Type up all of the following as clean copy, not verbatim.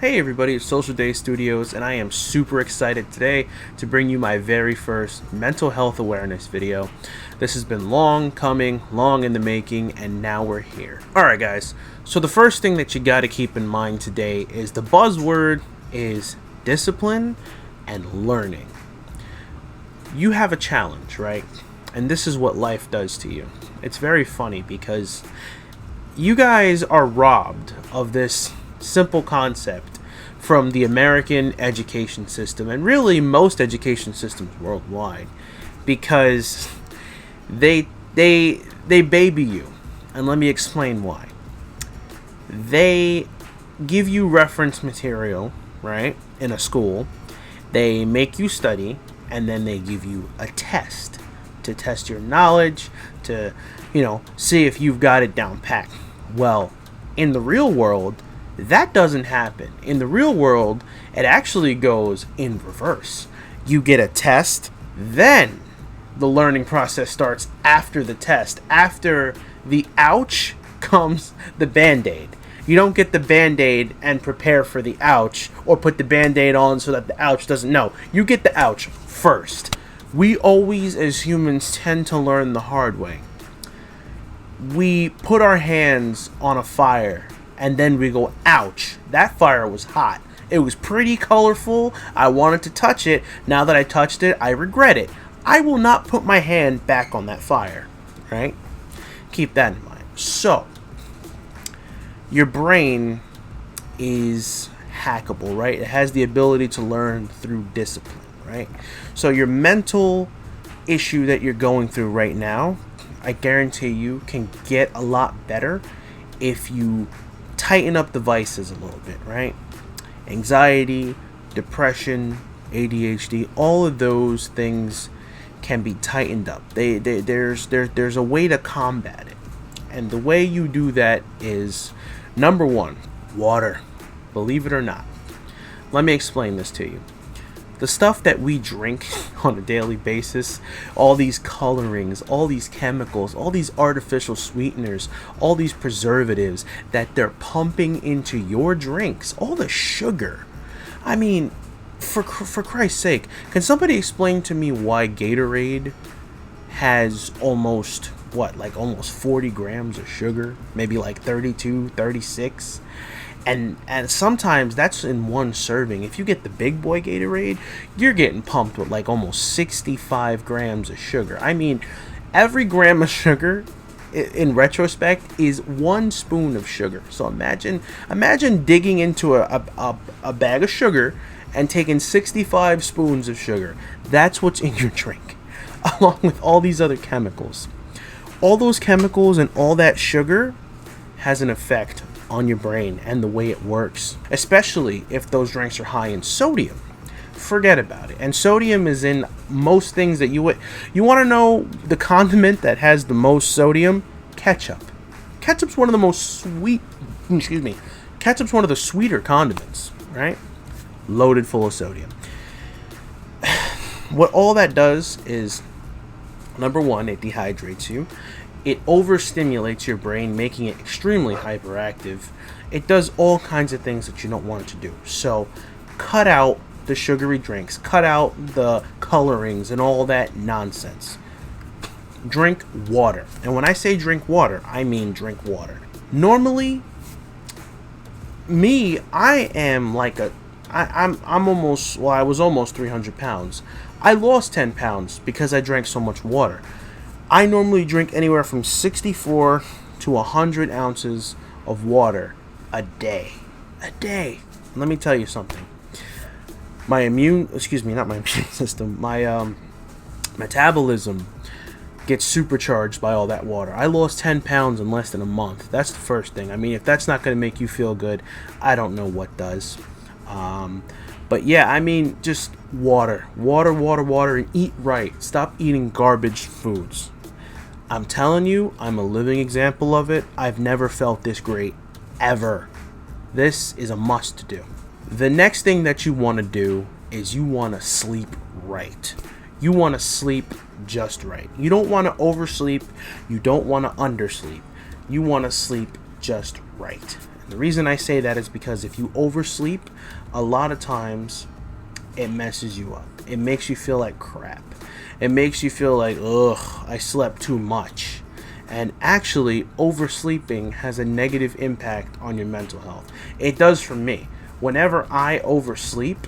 Hey everybody, it's Social Day Studios, and I am super excited today to bring you my very first mental health awareness video. This has been long coming, long in the making, and now we're here. Alright guys, so the first thing that you gotta keep in mind today is the buzzword is discipline and learning. You have a challenge, right? And this is what life does to you. It's very funny because you guys are robbed of this simple concept from the American education system, and really most education systems worldwide, because they baby you. And let me explain why. They give you reference material, right, in a school. They make you study, and then they give you a test to test your knowledge, to see if you've got it down pat. Well, in the real world, that doesn't happen. In the real world, it actually goes in reverse. You get a test, then the learning process starts after the test. After the ouch comes the Band-Aid. You don't get the Band-Aid and prepare for the ouch, or put the Band-Aid on so that the ouch doesn't. No, you get the ouch first. We always, as humans, tend to learn the hard way. We put our hands on a fire, and then we go, ouch, that fire was hot. It was pretty colorful. I wanted to touch it. Now that I touched it, I regret it. I will not put my hand back on that fire, right? Keep that in mind. So, your brain is hackable, right? It has the ability to learn through discipline, right? So your mental issue that you're going through right now, I guarantee you can get a lot better if you tighten up the vices a little bit, right? Anxiety, depression, ADHD, all of those things can be tightened up. There's a way to combat it. And the way you do that is, number one, water. Believe it or not. Let me explain this to you. The stuff that we drink on a daily basis, all these colorings, all these chemicals, all these artificial sweeteners, all these preservatives that they're pumping into your drinks, all the sugar. I mean, for Christ's sake, can somebody explain to me why Gatorade has almost 40 grams of sugar? Maybe like 32, 36? And sometimes that's in one serving. If you get the big boy Gatorade, you're getting pumped with like almost 65 grams of sugar. I mean, every gram of sugar, in retrospect, is 1 spoon of sugar. So imagine digging into a bag of sugar and taking 65 spoons of sugar. That's what's in your drink, along with all these other chemicals. All those chemicals and all that sugar has an effect on your brain and the way it works, especially if those drinks are high in sodium. Forget about it. And sodium is in most things that you want to know the condiment that has the most sodium? Ketchup. Ketchup's one of the sweeter condiments, right? Loaded full of sodium. What all that does is, number one, it dehydrates you. It overstimulates your brain, making it extremely hyperactive. It does all kinds of things that you don't want it to do. So cut out the sugary drinks. Cut out the colorings and all that nonsense. Drink water. And when I say drink water, I mean drink water. Normally, I was almost 300 pounds. I lost 10 pounds because I drank so much water. I normally drink anywhere from 64 to 100 ounces of water a day. Let me tell you something. My metabolism gets supercharged by all that water. I lost 10 pounds in less than a month. That's the first thing. I mean, if that's not going to make you feel good, I don't know what does. But yeah, I mean, just water, and eat right. Stop eating garbage foods. I'm telling you, I'm a living example of it. I've never felt this great, ever. This is a must do. The next thing that you want to do is you want to sleep right. You want to sleep just right. You don't want to oversleep. You don't want to undersleep. You want to sleep just right. The reason I say that is because if you oversleep, a lot of times it messes you up. It makes you feel like crap. It makes you feel like, ugh, I slept too much. And actually, oversleeping has a negative impact on your mental health. It does for me. Whenever I oversleep,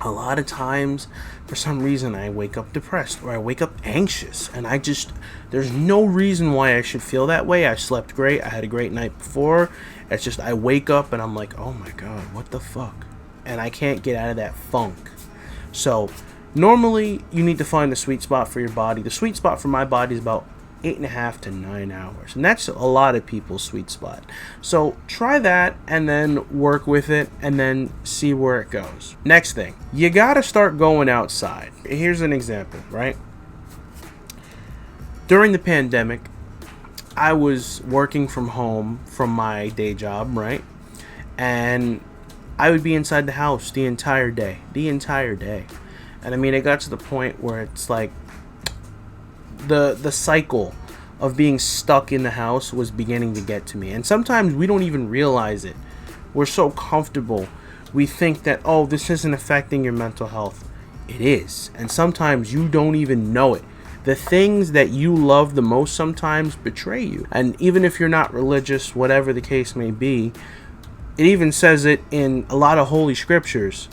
a lot of times, for some reason, I wake up depressed or I wake up anxious. And there's no reason why I should feel that way. I slept great. I had a great night before. It's just I wake up and I'm like, oh my God, what the fuck? And I can't get out of that funk. So normally you need to find the sweet spot for your body. The sweet spot for my body is about 8.5 to 9 hours, and that's a lot of people's sweet spot. So try that and then work with it and then see where it goes. Next thing, you gotta start going outside. Here's an example, right? During the pandemic, I was working from home from my day job, right? And I would be inside the house the entire day. And I mean, it got to the point where it's like the cycle of being stuck in the house was beginning to get to me. And sometimes we don't even realize it. We're so comfortable. We think that, oh, this isn't affecting your mental health. It is. And sometimes you don't even know it. The things that you love the most sometimes betray you. And even if you're not religious, whatever the case may be, it even says it in a lot of holy scriptures.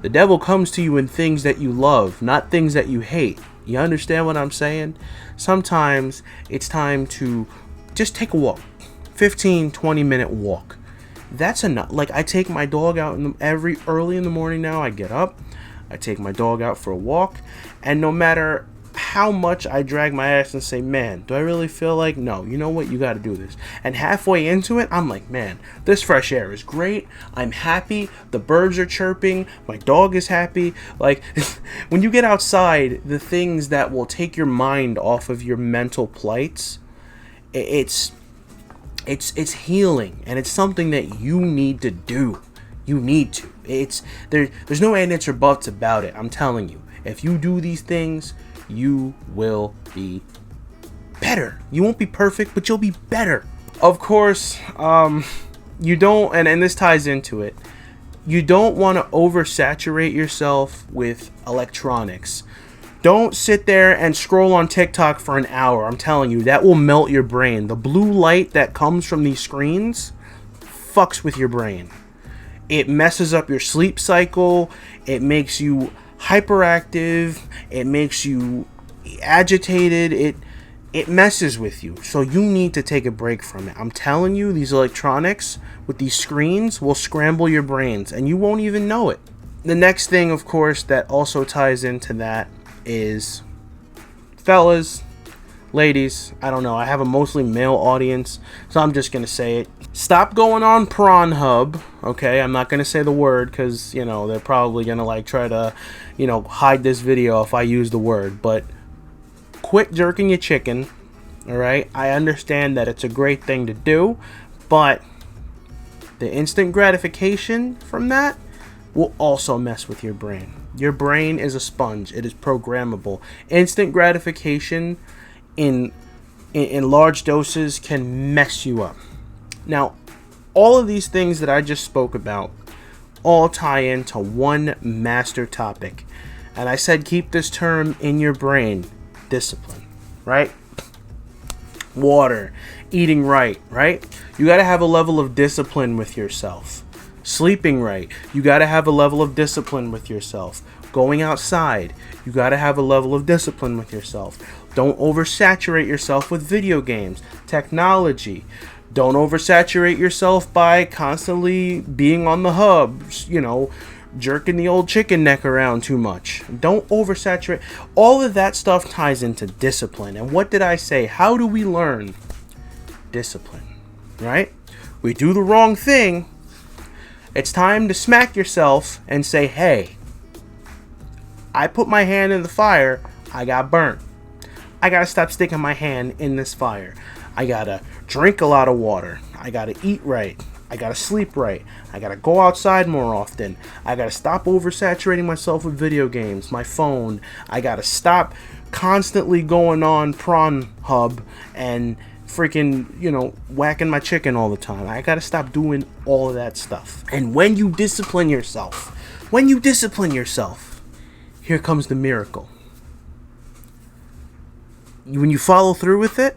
The devil comes to you in things that you love, not things that you hate. You understand what I'm saying? Sometimes it's time to just take a walk. 15, 20-minute walk. That's enough. Like, I take my dog out early in the morning now. I get up. I take my dog out for a walk. And no matter how much I drag my ass and say, man, do I really feel like? No, you know what? You got to do this. And halfway into it, I'm like, man, this fresh air is great. I'm happy. The birds are chirping. My dog is happy. Like, when you get outside, the things that will take your mind off of your mental plights, it's healing, and it's something that you need to do. You need to. There's no ands or buts about it. I'm telling you. If you do these things, you will be better. You won't be perfect, but you'll be better. Of course, you don't, and this ties into it, you don't want to oversaturate yourself with electronics. Don't sit there and scroll on TikTok for an hour. I'm telling you, that will melt your brain. The blue light that comes from these screens fucks with your brain. It messes up your sleep cycle. It makes you hyperactive. It makes you agitated. It messes with you. So you need to take a break from it. I'm telling you, these electronics with these screens will scramble your brains and you won't even know it. The next thing, of course, that also ties into that is, fellas, ladies, I don't know, I have a mostly male audience, so I'm just gonna say it. Stop going on Pornhub, okay? I'm not gonna say the word because, you know, they're probably gonna like try to, you know, hide this video if I use the word, but quit jerking your chicken, alright? I understand that it's a great thing to do, but the instant gratification from that will also mess with your brain. Your brain is a sponge. It is programmable. Instant gratification in large doses can mess you up. Now, all of these things that I just spoke about all tie into one master topic. And I said keep this term in your brain. Discipline, right? Water, eating right? You got to have a level of discipline with yourself. Sleeping right, you got to have a level of discipline with yourself. Going outside, you got to have a level of discipline with yourself. Don't oversaturate yourself with video games, technology. Don't oversaturate yourself by constantly being on the hub, you know, jerking the old chicken neck around too much. Don't oversaturate. All of that stuff ties into discipline. And what did I say? How do we learn? Discipline, right? We do the wrong thing. It's time to smack yourself and say, hey, I put my hand in the fire, I got burnt. I gotta stop sticking my hand in this fire. I gotta drink a lot of water. I gotta eat right. I gotta sleep right. I gotta go outside more often. I gotta stop oversaturating myself with video games, my phone. I gotta stop constantly going on Pornhub and freaking, whacking my chicken all the time. I gotta stop doing all of that stuff. And when you discipline yourself, here comes the miracle. When you follow through with it,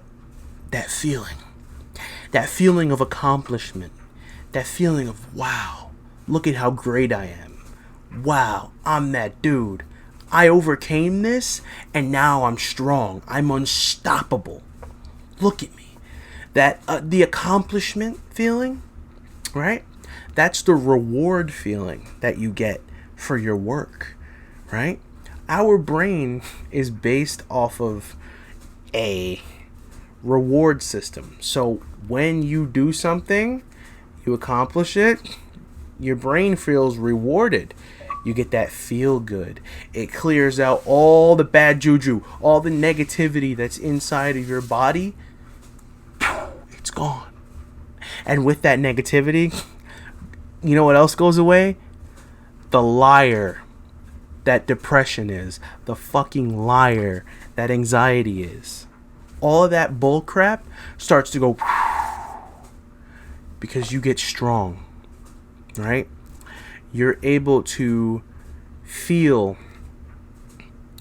that feeling of accomplishment, that feeling of, wow, look at how great I am. Wow, I'm that dude. I overcame this, and now I'm strong. I'm unstoppable. Look at me. That the accomplishment feeling, right? That's the reward feeling that you get for your work, right? Our brain is based off of a reward system. So when you do something, you accomplish it, your brain feels rewarded. You get that feel good. It clears out all the bad juju, all the negativity that's inside of your body. It's gone. And with that negativity, you know what else goes away? The liar that depression is. The fucking liar that anxiety is. All of that bullcrap starts to go because you get strong, right? You're able to feel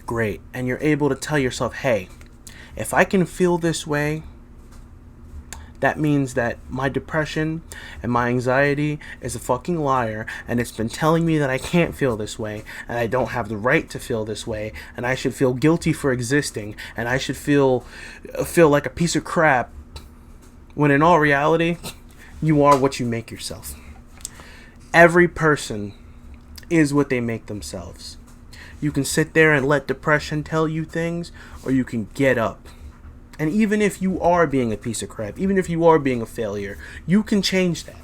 great, and you're able to tell yourself, hey, if I can feel this way, that means that my depression and my anxiety is a fucking liar, and it's been telling me that I can't feel this way, and I don't have the right to feel this way, and I should feel guilty for existing, and I should feel like a piece of crap, when in all reality, you are what you make yourself. Every person is what they make themselves. You can sit there and let depression tell you things, or you can get up. And even if you are being a piece of crap, even if you are being a failure, you can change that.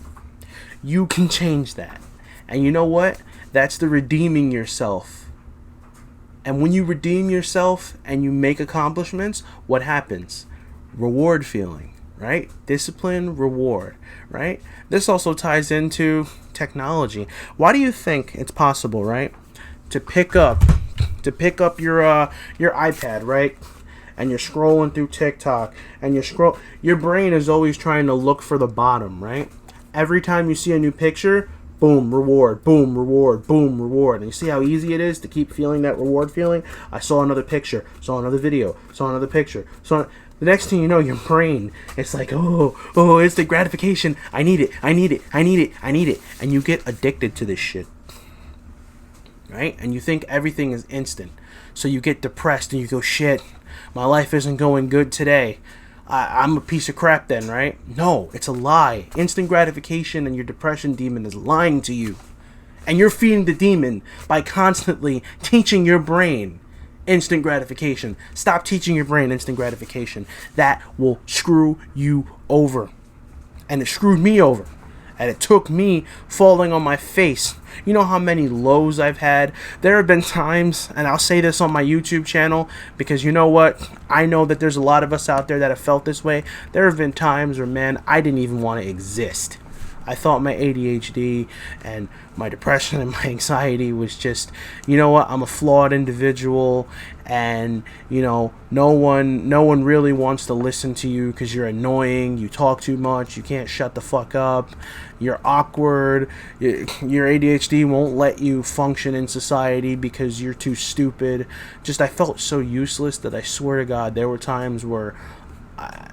You can change that. And you know what? That's the redeeming yourself. And when you redeem yourself and you make accomplishments, what happens? Reward feeling, right? Discipline, reward, right? This also ties into technology. Why do you think it's possible, right, to pick up your iPad, right, and you're scrolling through TikTok, and your brain is always trying to look for the bottom, right? Every time you see a new picture, boom, reward, boom, reward, boom, reward. And you see how easy it is to keep feeling that reward feeling? I saw another picture, saw another video, saw another picture, the next thing you know, your brain, it's like, oh, it's the gratification. I need it. And you get addicted to this shit. Right? And you think everything is instant. So you get depressed and you go, shit, my life isn't going good today. I'm a piece of crap then, right? No, it's a lie. Instant gratification and your depression demon is lying to you. And you're feeding the demon by constantly teaching your brain instant gratification. Stop teaching your brain instant gratification. That will screw you over. And it screwed me over. And it took me falling on my face. You know how many lows I've had? There have been times, and I'll say this on my YouTube channel, because you know what? I know that there's a lot of us out there that have felt this way. There have been times where, man, I didn't even want to exist. I thought my ADHD and my depression and my anxiety was just, you know what, I'm a flawed individual, and, you know, no one really wants to listen to you because you're annoying, you talk too much, you can't shut the fuck up, you're awkward, your ADHD won't let you function in society because you're too stupid. Just, I felt so useless that I swear to God, there were times where,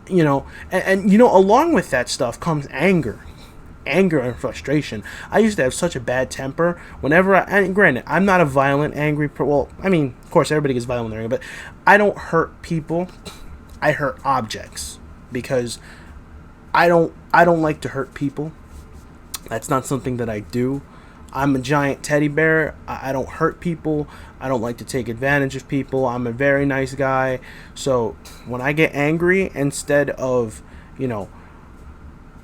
you know, and you know, along with that stuff comes anger and frustration. I used to have such a bad temper whenever and granted, I'm not a violent, angry well, I mean, of course, everybody gets violent when they're angry, but I don't hurt people. I hurt objects because I don't like to hurt people. That's not something that I do. I'm a giant teddy bear. I don't hurt people. I don't like to take advantage of people. I'm a very nice guy. So when I get angry, instead of, you know,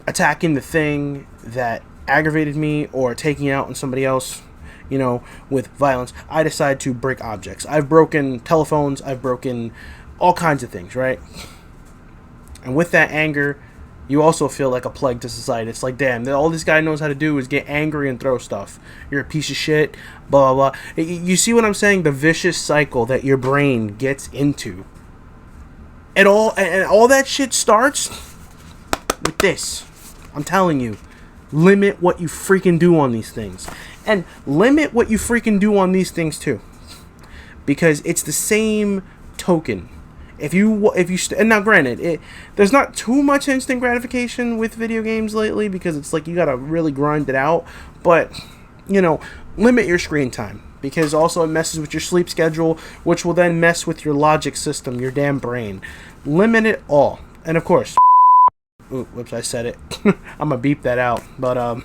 attacking the thing that aggravated me or taking it out on somebody else, you know, with violence, I decide to break objects. I've broken telephones, I've broken all kinds of things, right? And with that anger, you also feel like a plague to society. It's like, damn, all this guy knows how to do is get angry and throw stuff. You're a piece of shit, blah, blah, blah. You see what I'm saying? The vicious cycle that your brain gets into. And all that shit starts with this. I'm telling you, limit what you freaking do on these things, and limit what you freaking do on these things too, because it's the same token. And now granted, there's not too much instant gratification with video games lately, because it's like you gotta really grind it out. But limit your screen time, because also it messes with your sleep schedule, which will then mess with your logic system, your damn brain. Limit it all, and of course. Ooh, whoops! I said it. I'm gonna beep that out. But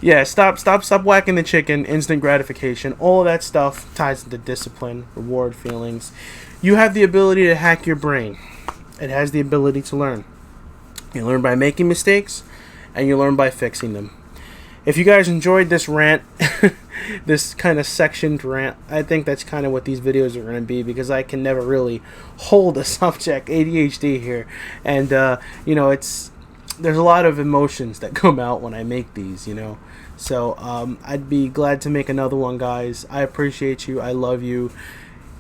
yeah, stop whacking the chicken. Instant gratification, all of that stuff ties into discipline, reward feelings. You have the ability to hack your brain. It has the ability to learn. You learn by making mistakes, and you learn by fixing them. If you guys enjoyed this rant, this kind of sectioned rant, I think that's kind of what these videos are going to be, because I can never really hold a subject, ADHD here, and there's a lot of emotions that come out when I make these, so I'd be glad to make another one, guys. I appreciate you. I love you.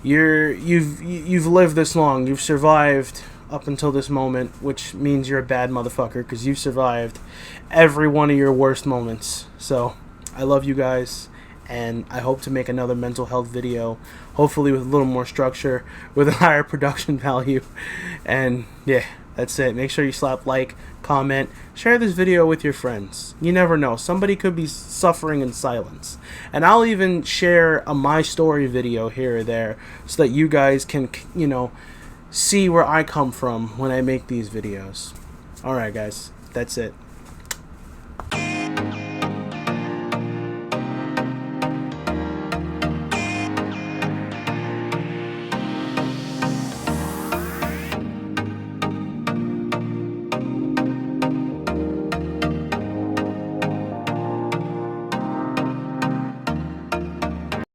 You've lived this long. You've survived up until this moment, which means you're a bad motherfucker, because you've survived every one of your worst moments. So I love you guys, and I hope to make another mental health video, hopefully with a little more structure, with a higher production value. And yeah, that's it. Make sure you slap like, comment, share this video with your friends. You never know, somebody could be suffering in silence. And I'll even share a my story video here or there, so that you guys can see where I come from when I make these videos. Alright guys, that's it.